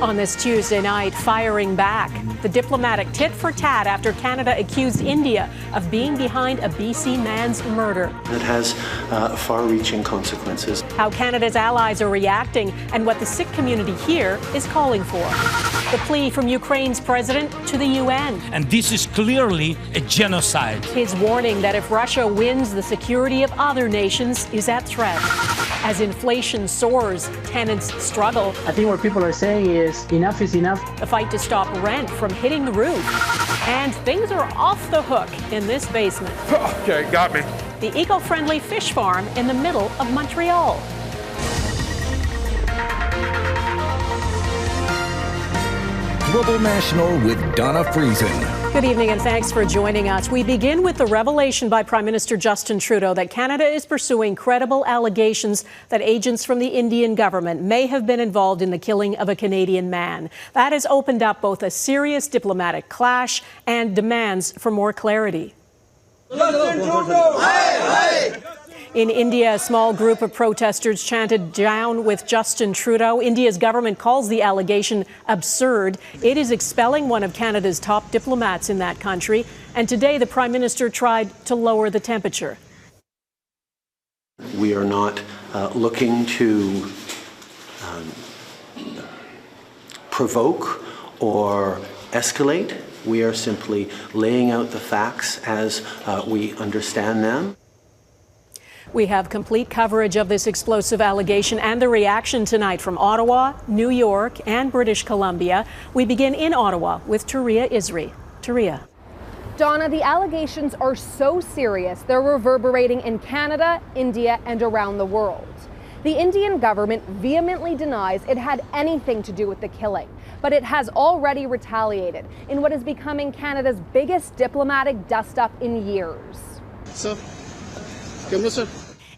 On this Tuesday night, firing back. The diplomatic tit for tat after Canada accused India of being behind a BC man's murder. It has far-reaching consequences. How Canada's allies are reacting and what the Sikh community here is calling for. The plea from Ukraine's president to the UN. And this is clearly a genocide. His warning that if Russia wins, the security of other nations is at threat. As inflation soars, tenants struggle. I think what people are saying is enough is enough. The fight to stop rent from hitting the roof. And things are off the hook in this basement. Okay, got me. The eco-friendly fish farm in the middle of Montreal. Global National with Donna Friesen. Good evening and thanks for joining us. We begin with the revelation by Prime Minister Justin Trudeau that Canada is pursuing credible allegations that agents from the Indian government may have been involved in the killing of a Canadian man. That has opened up both a serious diplomatic clash and demands for more clarity. In India, a small group of protesters chanted "Down with Justin Trudeau." India's government calls the allegation absurd. It is expelling one of Canada's top diplomats in that country. And today, the Prime Minister tried to lower the temperature. We are not looking to provoke or escalate. We are simply laying out the facts as we understand them. We have complete coverage of this explosive allegation and the reaction tonight from Ottawa, New York, and British Columbia. We begin in Ottawa with Touria Izri. Touria. Donna, the allegations are so serious, they're reverberating in Canada, India, and around the world. The Indian government vehemently denies it had anything to do with the killing, but it has already retaliated in what is becoming Canada's biggest diplomatic dust-up in years.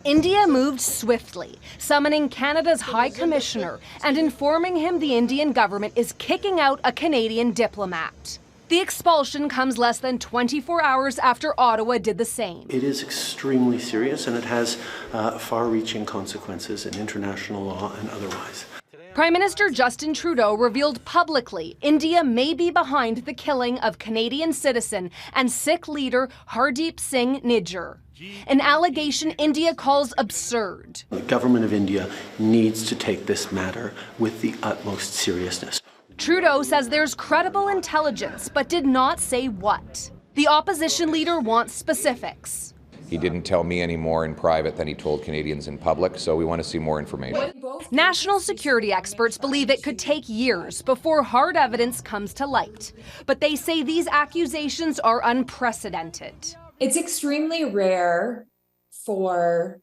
India moved swiftly, summoning Canada's High Commissioner and informing him the Indian government is kicking out a Canadian diplomat. The expulsion comes less than 24 hours after Ottawa did the same. It is extremely serious and it has far-reaching consequences in international law and otherwise. Prime Minister Justin Trudeau revealed publicly India may be behind the killing of Canadian citizen and Sikh leader Hardeep Singh Nijjar. An allegation India calls absurd. The government of India needs to take this matter with the utmost seriousness. Trudeau says there's credible intelligence, but did not say what. The opposition leader wants specifics. He didn't tell me any more in private than he told Canadians in public, so we want to see more information. National security experts believe it could take years before hard evidence comes to light. But they say these accusations are unprecedented. It's extremely rare for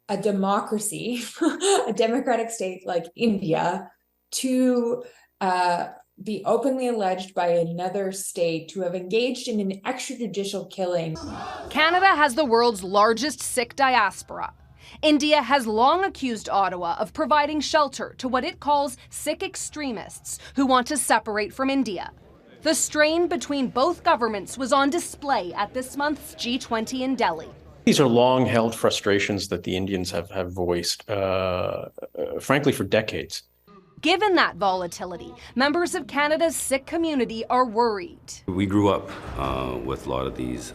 a democracy, a democratic state like India, to be openly alleged by another state to have engaged in an extrajudicial killing. Canada has the world's largest Sikh diaspora. India has long accused Ottawa of providing shelter to what it calls Sikh extremists who want to separate from India. The strain between both governments was on display at this month's G20 in Delhi. These are long-held frustrations that the Indians have voiced, frankly, for decades. Given that volatility, members of Canada's Sikh community are worried. We grew up with a lot of these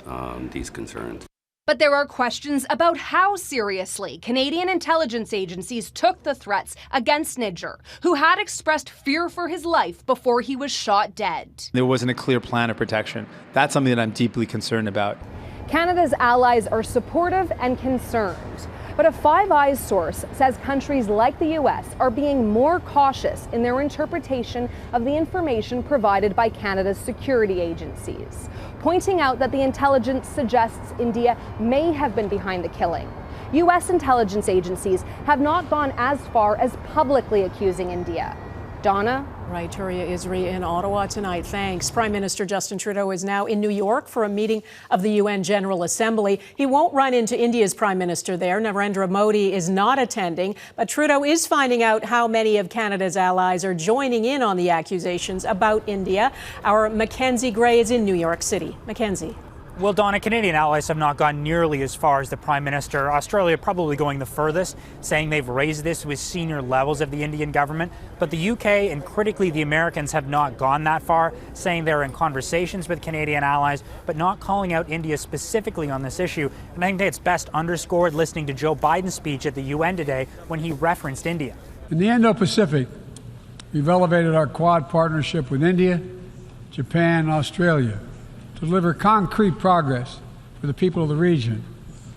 concerns. But there are questions about how seriously Canadian intelligence agencies took the threats against Nijjar, who had expressed fear for his life before he was shot dead. There wasn't a clear plan of protection. That's something that I'm deeply concerned about. Canada's allies are supportive and concerned. But a Five Eyes source says countries like the U.S. are being more cautious in their interpretation of the information provided by Canada's security agencies, pointing out that the intelligence suggests India may have been behind the killing. U.S. intelligence agencies have not gone as far as publicly accusing India. Donna? Right, Touria Izri in Ottawa tonight. Thanks. Prime Minister Justin Trudeau is now in New York for a meeting of the UN General Assembly. He won't run into India's Prime Minister there. Narendra Modi is not attending, but Trudeau is finding out how many of Canada's allies are joining in on the accusations about India. Our Mackenzie Gray is in New York City. Mackenzie. Well, Donna, Canadian allies have not gone nearly as far as the Prime Minister. Australia probably going the furthest, saying they've raised this with senior levels of the Indian government. But the UK and critically the Americans have not gone that far, saying they're in conversations with Canadian allies, but not calling out India specifically on this issue. And I think it's best underscored listening to Joe Biden's speech at the UN today when he referenced India. In the Indo-Pacific, we've elevated our Quad partnership with India, Japan, and Australia to deliver concrete progress for the people of the region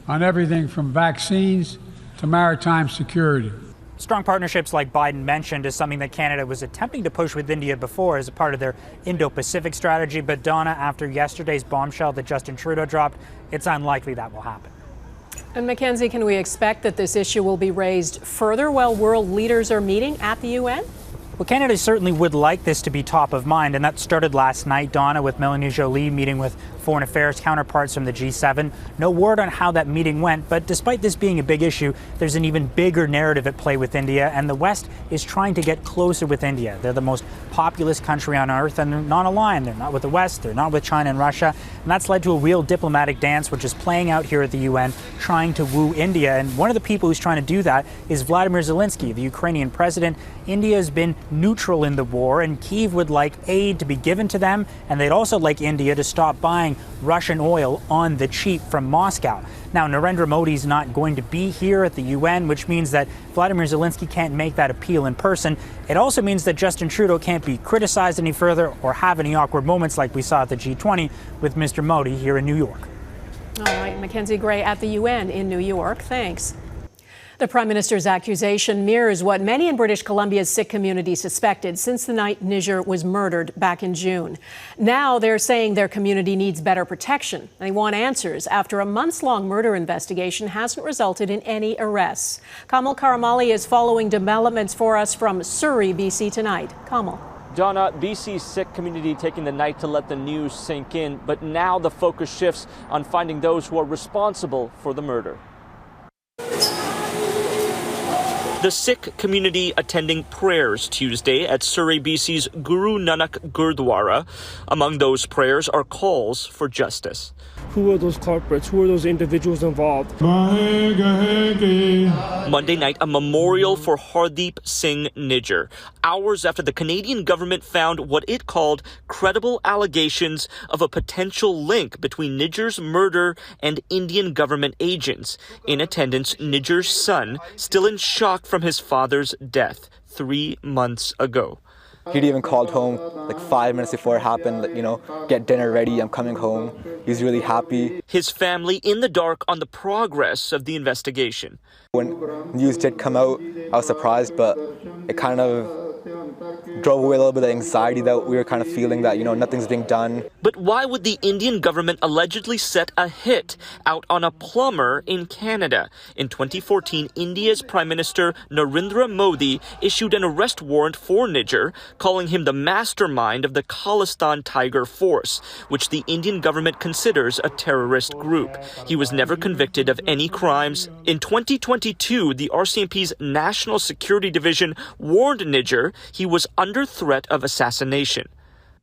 on everything from vaccines to maritime security. Strong partnerships like Biden mentioned is something that Canada was attempting to push with India before as a part of their Indo-Pacific strategy. But Donna, after yesterday's bombshell that Justin Trudeau dropped, it's unlikely that will happen. And Mackenzie, can we expect that this issue will be raised further while world leaders are meeting at the UN? Well, Canada certainly would like this to be top of mind, and that started last night, Donna, with Melanie Joly meeting with foreign affairs counterparts from the G7. No word on how that meeting went, but despite this being a big issue, there's an even bigger narrative at play with India, and the West is trying to get closer with India. They're the most populous country on earth, and they're not aligned. They're not with the West, they're not with China and Russia, and that's led to a real diplomatic dance, which is playing out here at the UN, trying to woo India. And one of the people who's trying to do that is Vladimir Zelensky, the Ukrainian president. India has been neutral in the war, and Kyiv would like aid to be given to them, and they'd also like India to stop buying Russian oil on the cheap from Moscow. Now, Narendra Modi's not going to be here at the UN, which means that Vladimir Zelensky can't make that appeal in person. It also means that Justin Trudeau can't be criticized any further or have any awkward moments like we saw at the G20 with Mr. Modi here in New York. All right, Mackenzie Gray at the UN in New York. Thanks. The Prime Minister's accusation mirrors what many in British Columbia's Sikh community suspected since the night Nijjar was murdered back in June. Now they're saying their community needs better protection. They want answers after a months-long murder investigation hasn't resulted in any arrests. Kamil Karamali is following developments for us from Surrey, BC tonight. Kamil. Donna, BC's Sikh community taking the night to let the news sink in, but now the focus shifts on finding those who are responsible for the murder. The Sikh community attending prayers Tuesday at Surrey, BC's Guru Nanak Gurdwara. Among those prayers are calls for justice. Who are those culprits? Who are those individuals involved? Monday night, a memorial for Hardeep Singh Nijjar, hours after the Canadian government found what it called credible allegations of a potential link between Nijjar's murder and Indian government agents. In attendance, Nijjar's son, still in shock from his father's death 3 months ago. He'd even called home like 5 minutes before it happened, like, get dinner ready, I'm coming home. He's really happy. His family in the dark on the progress of the investigation. When news did come out, I was surprised, but it kind of drove away a little bit of anxiety that we were kind of feeling that, nothing's being done. But why would the Indian government allegedly set a hit out on a plumber in Canada? In 2014, India's Prime Minister Narendra Modi issued an arrest warrant for Nijjar, calling him the mastermind of the Khalistan Tiger Force, which the Indian government considers a terrorist group. He was never convicted of any crimes. In 2022, the RCMP's National Security Division warned Nijjar he was under threat of assassination.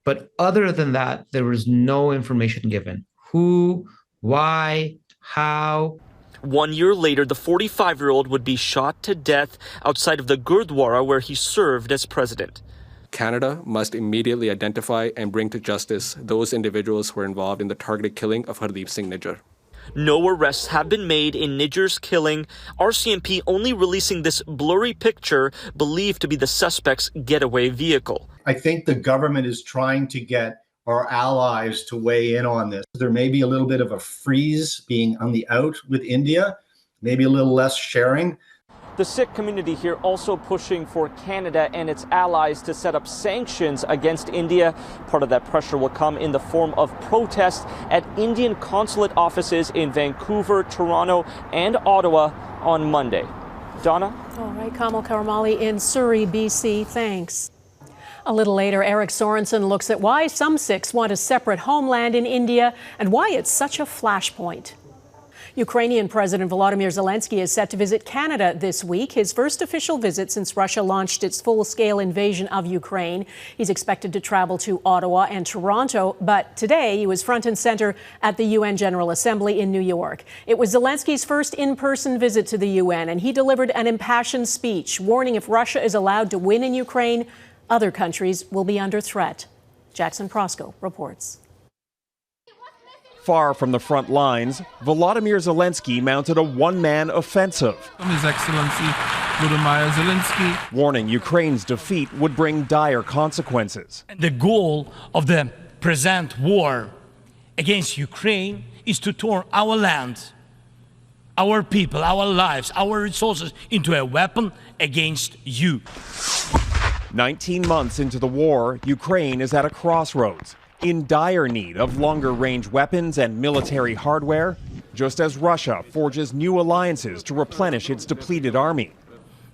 But other than that, there was no information given. Who, why, how. 1 year later, the 45-year-old would be shot to death outside of the Gurdwara where he served as president. Canada must immediately identify and bring to justice those individuals who were involved in the targeted killing of Hardeep Singh Nijjar. No arrests have been made in Nijjar's killing, RCMP only releasing this blurry picture believed to be the suspect's getaway vehicle. I think the government is trying to get our allies to weigh in on this. There may be a little bit of a freeze being on the out with India, maybe a little less sharing. The Sikh community here also pushing for Canada and its allies to set up sanctions against India. Part of that pressure will come in the form of protests at Indian consulate offices in Vancouver, Toronto, and Ottawa on Monday. Donna? All right, Kamil Karamali in Surrey, BC. Thanks. A little later, Eric Sorensen looks at why some Sikhs want a separate homeland in India and why it's such a flashpoint. Ukrainian President Volodymyr Zelensky is set to visit Canada this week, his first official visit since Russia launched its full-scale invasion of Ukraine. He's expected to travel to Ottawa and Toronto, but today he was front and center at the UN General Assembly in New York. It was Zelensky's first in-person visit to the UN, and he delivered an impassioned speech, warning if Russia is allowed to win in Ukraine, other countries will be under threat. Jackson Prosco reports. Far from the front lines, Volodymyr Zelensky mounted a one-man offensive. His Excellency Volodymyr Zelensky, warning Ukraine's defeat would bring dire consequences. The goal of the present war against Ukraine is to turn our land, our people, our lives, our resources into a weapon against you. 19 months into the war, Ukraine is at a crossroads, in dire need of longer-range weapons and military hardware, just as Russia forges new alliances to replenish its depleted army.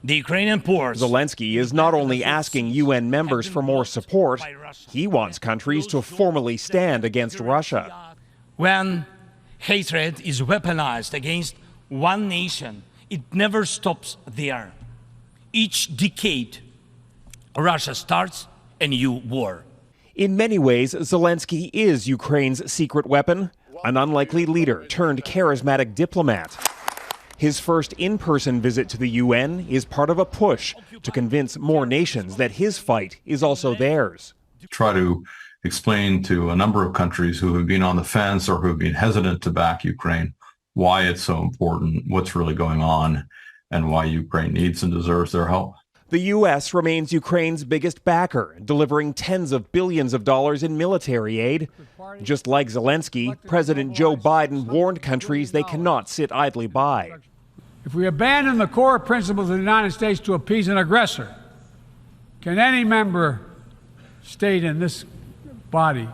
The Ukrainian force. Zelensky is not only asking UN members for more support, he wants countries to formally stand against Russia. When hatred is weaponized against one nation, it never stops there. Each decade, Russia starts a new war. In many ways, Zelensky is Ukraine's secret weapon, an unlikely leader turned charismatic diplomat. His first in-person visit to the UN is part of a push to convince more nations that his fight is also theirs. Try to explain to a number of countries who have been on the fence or who have been hesitant to back Ukraine why it's so important, what's really going on, and why Ukraine needs and deserves their help. The U.S. remains Ukraine's biggest backer, delivering tens of billions of dollars in military aid. Just like Zelensky, President Joe Biden warned countries they cannot sit idly by. If we abandon the core principles of the United States to appease an aggressor, can any member state in this body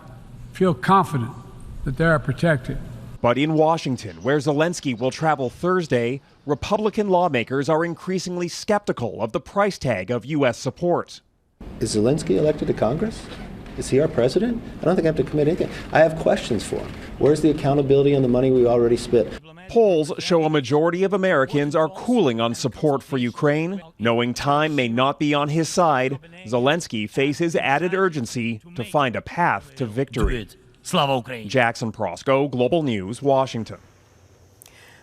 feel confident that they are protected? But in Washington, where Zelensky will travel Thursday, Republican lawmakers are increasingly skeptical of the price tag of U.S. support. Is Zelensky elected to Congress? Is he our president? I don't think I have to commit anything. I have questions for him. Where's the accountability on the money we already spent? Polls show a majority of Americans are cooling on support for Ukraine. Knowing time may not be on his side, Zelensky faces added urgency to find a path to victory. Slava Ukraine. Jackson Prosco, Global News, Washington.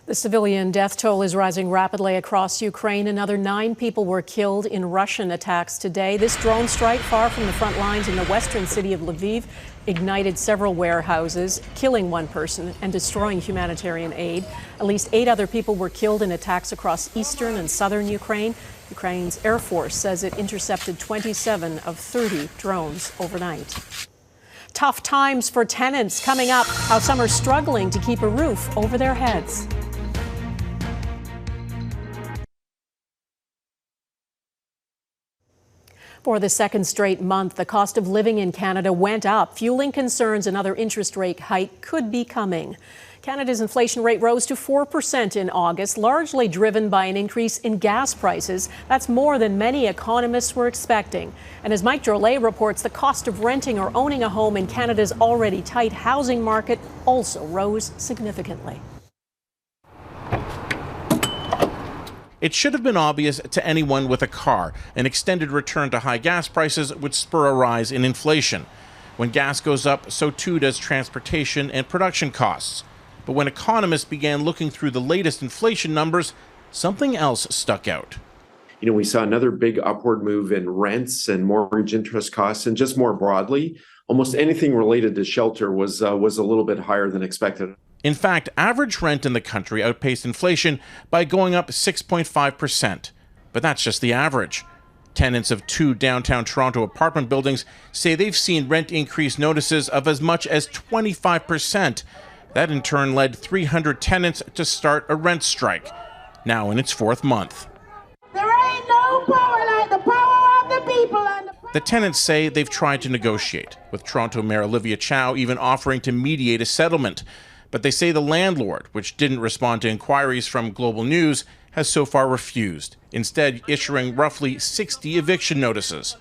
The civilian death toll is rising rapidly across Ukraine. Another 9 people were killed in Russian attacks today. This drone strike far from the front lines in the western city of Lviv ignited several warehouses, killing 1 person and destroying humanitarian aid. At least 8 other people were killed in attacks across eastern and southern Ukraine. Ukraine's Air Force says it intercepted 27 of 30 drones overnight. Tough times for tenants coming up, how some are struggling to keep a roof over their heads. For the second straight month, the cost of living in Canada went up, fueling concerns another interest rate hike could be coming. Canada's inflation rate rose to 4% in August, largely driven by an increase in gas prices. That's more than many economists were expecting. And as Mike Drolet reports, the cost of renting or owning a home in Canada's already tight housing market also rose significantly. It should have been obvious to anyone with a car. An extended return to high gas prices would spur a rise in inflation. When gas goes up, so too does transportation and production costs. But when economists began looking through the latest inflation numbers, something else stuck out. We saw another big upward move in rents and mortgage interest costs, and just more broadly, almost anything related to shelter was a little bit higher than expected. In fact, average rent in the country outpaced inflation by going up 6.5%. But that's just the average. Tenants of 2 downtown Toronto apartment buildings say they've seen rent increase notices of as much as 25%. That in turn led 300 tenants to start a rent strike, now in its 4th month. There ain't no power like the power of the people. The tenants say they've tried to negotiate, with Toronto Mayor Olivia Chow even offering to mediate a settlement. But they say the landlord, which didn't respond to inquiries from Global News, has so far refused, instead issuing roughly 60 eviction notices.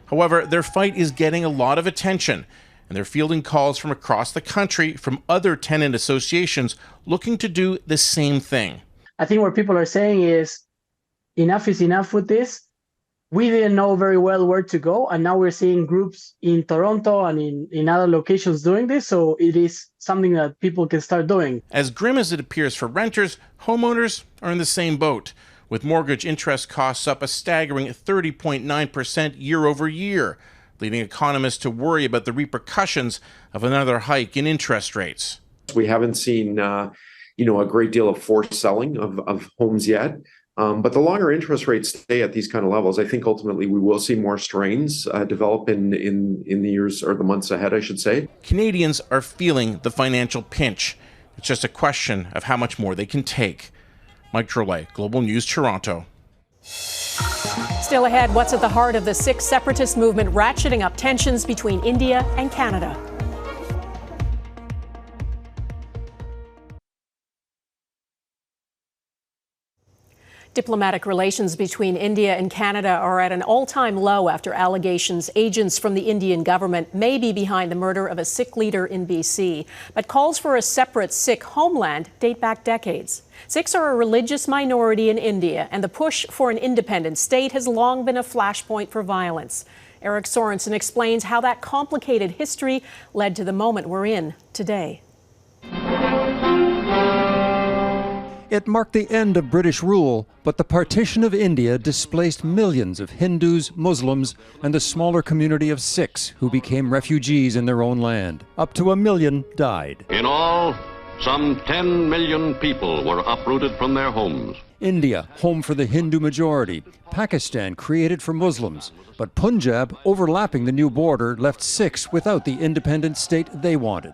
However, their fight is getting a lot of attention. and they're fielding calls from across the country from other tenant associations looking to do the same thing. I think what people are saying is enough is enough with this. We didn't know very well where to go, and now we're seeing groups in Toronto and in other locations doing this, so it is something that people can start doing. As grim as it appears for renters, homeowners are in the same boat, with mortgage interest costs up a staggering 30.9% year over year, leading economists to worry about the repercussions of another hike in interest rates. We haven't seen a great deal of forced selling of homes yet. But the longer interest rates stay at these kind of levels, I think ultimately we will see more strains develop in the years or the months ahead, I should say. Canadians are feeling the financial pinch. It's just a question of how much more they can take. Mike Drolet, Global News, Toronto. Still ahead, what's at the heart of the Sikh separatist movement ratcheting up tensions between India and Canada? Diplomatic relations between India and Canada are at an all-time low after allegations agents from the Indian government may be behind the murder of a Sikh leader in BC. But calls for a separate Sikh homeland date back decades. Sikhs are a religious minority in India, and the push for an independent state has long been a flashpoint for violence. Eric Sorensen explains how that complicated history led to the moment we're in today. It marked the end of British rule, but the partition of India displaced millions of Hindus, Muslims, and the smaller community of Sikhs who became refugees in their own land. Up to 1 million died. In all, some 10 million people were uprooted from their homes. India, home for the Hindu majority. Pakistan, created for Muslims. But Punjab, overlapping the new border, left Sikhs without the independent state they wanted.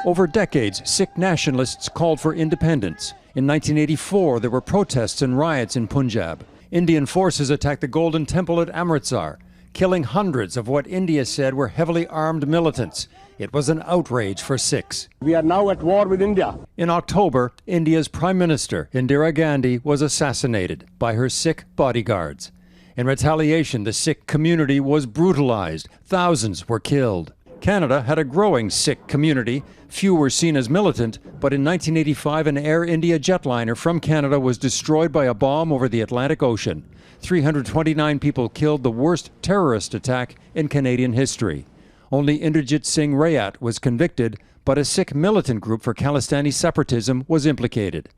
Over decades, Sikh nationalists called for independence. In 1984, there were protests and riots in Punjab. Indian forces attacked the Golden Temple at Amritsar, killing hundreds of what India said were heavily armed militants. It was an outrage for Sikhs. We are now at war with India. In October, India's Prime Minister, Indira Gandhi, was assassinated by her Sikh bodyguards. In retaliation, the Sikh community was brutalized. Thousands were killed. Canada had a growing Sikh community. Few were seen as militant, but in 1985 an Air India jetliner from Canada was destroyed by a bomb over the Atlantic Ocean. 329 people killed, the worst terrorist attack in Canadian history. Only Inderjit Singh Rayat was convicted, but a Sikh militant group for Khalistani separatism was implicated.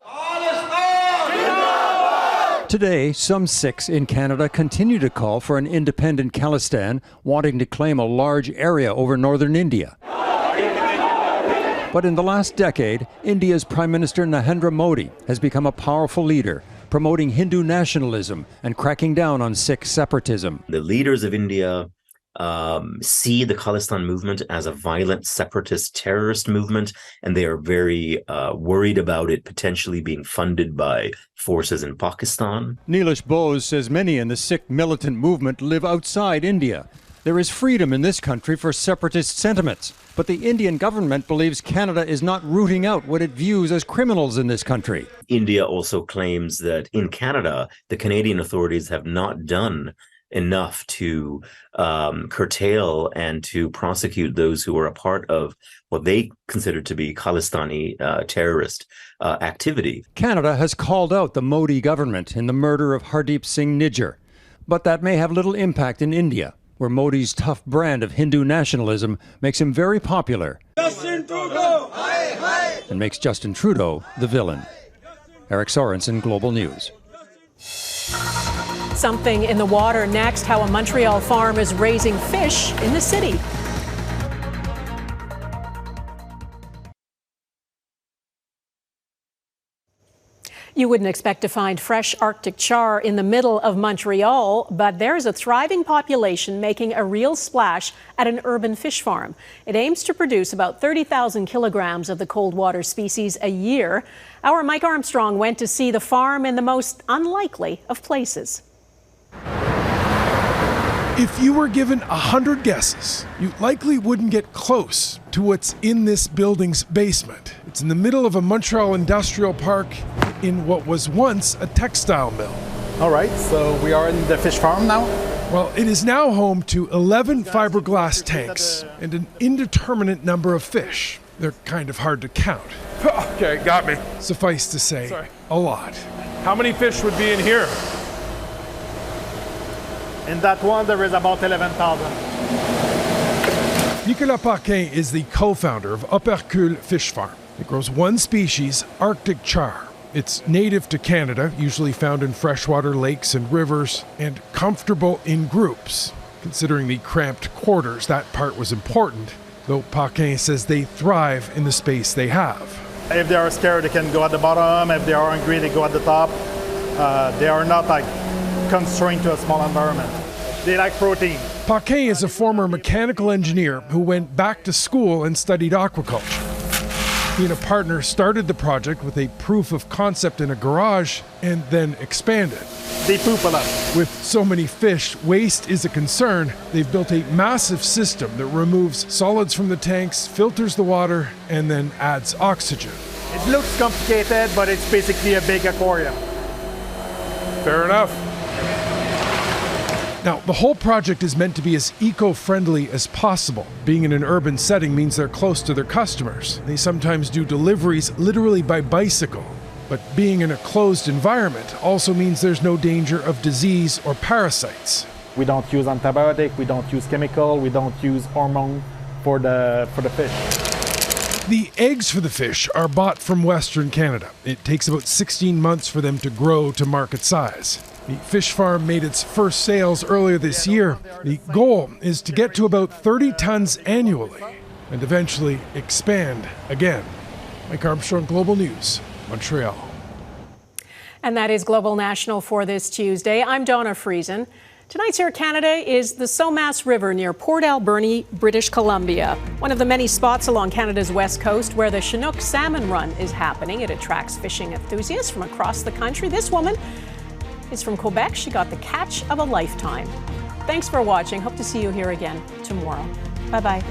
Today, some Sikhs in Canada continue to call for an independent Khalistan, wanting to claim a large area over northern India. But in the last decade, India's Prime Minister Narendra Modi has become a powerful leader, promoting Hindu nationalism and cracking down on Sikh separatism. The leaders of India see the Khalistan movement as a violent separatist terrorist movement, and they are very worried about it potentially being funded by forces in Pakistan. Neelish Bose says many in the Sikh militant movement live outside India. There is freedom in this country for separatist sentiments, but the Indian government believes Canada is not rooting out what it views as criminals in this country. India also claims that in Canada, the Canadian authorities have not done enough to curtail and to prosecute those who are a part of what they consider to be Khalistani terrorist activity. Canada has called out the Modi government in the murder of Hardeep Singh Nijjar, but that may have little impact in India, where Modi's tough brand of Hindu nationalism makes him very popular. Justin Trudeau! Aye, aye. And makes Justin Trudeau the villain. Eric Sorensen, Global News. Something in the water next, how a Montreal farm is raising fish in the city. You wouldn't expect to find fresh Arctic char in the middle of Montreal, but there's a thriving population making a real splash at an urban fish farm. It aims to produce about 30,000 kilograms of the cold water species a year. Our Mike Armstrong went to see the farm in the most unlikely of places. If you were given 100 guesses, you likely wouldn't get close to what's in this building's basement. It's in the middle of a Montreal industrial park in what was once a textile mill. All right, so we are in the fish farm now. Well, it is now home to 11 fiberglass tanks and an indeterminate number of fish. They're kind of hard to count. Okay, got me. Suffice to say, a lot. How many fish would be in here? In that one, there is about 11,000. Nicolas Paquin is the co-founder of Uppercule Fish Farm. It grows one species, Arctic char. It's native to Canada, usually found in freshwater lakes and rivers, and comfortable in groups. Considering the cramped quarters, that part was important, though Paquin says they thrive in the space they have. If they are scared, they can go at the bottom. If they are hungry, they go at the top. They are not like constrained to a small environment. They like protein. Paquin is a former mechanical engineer who went back to school and studied aquaculture. He and a partner started the project with a proof of concept in a garage and then expanded. They poop a lot. With so many fish, waste is a concern. They've built a massive system that removes solids from the tanks, filters the water, and then adds oxygen. It looks complicated, but it's basically a big aquarium. Fair enough. Now, the whole project is meant to be as eco-friendly as possible. Being in an urban setting means they're close to their customers. They sometimes do deliveries literally by bicycle. But being in a closed environment also means there's no danger of disease or parasites. We don't use antibiotic, we don't use chemical, we don't use hormone for the fish. The eggs for the fish are bought from Western Canada. It takes about 16 months for them to grow to market size. The fish farm made its first sales earlier this year. The goal is to get to about 30 tons annually and eventually expand again. Mike Armstrong, Global News, Montreal. And that is Global National for this Tuesday. I'm Donna Friesen. Tonight's Air Canada is the Somas River near Port Alberni, British Columbia. One of the many spots along Canada's west coast where the Chinook Salmon Run is happening. It attracts fishing enthusiasts from across the country. This woman is from Quebec. She got the catch of a lifetime. Thanks for watching. Hope to see you here again tomorrow. Bye-bye.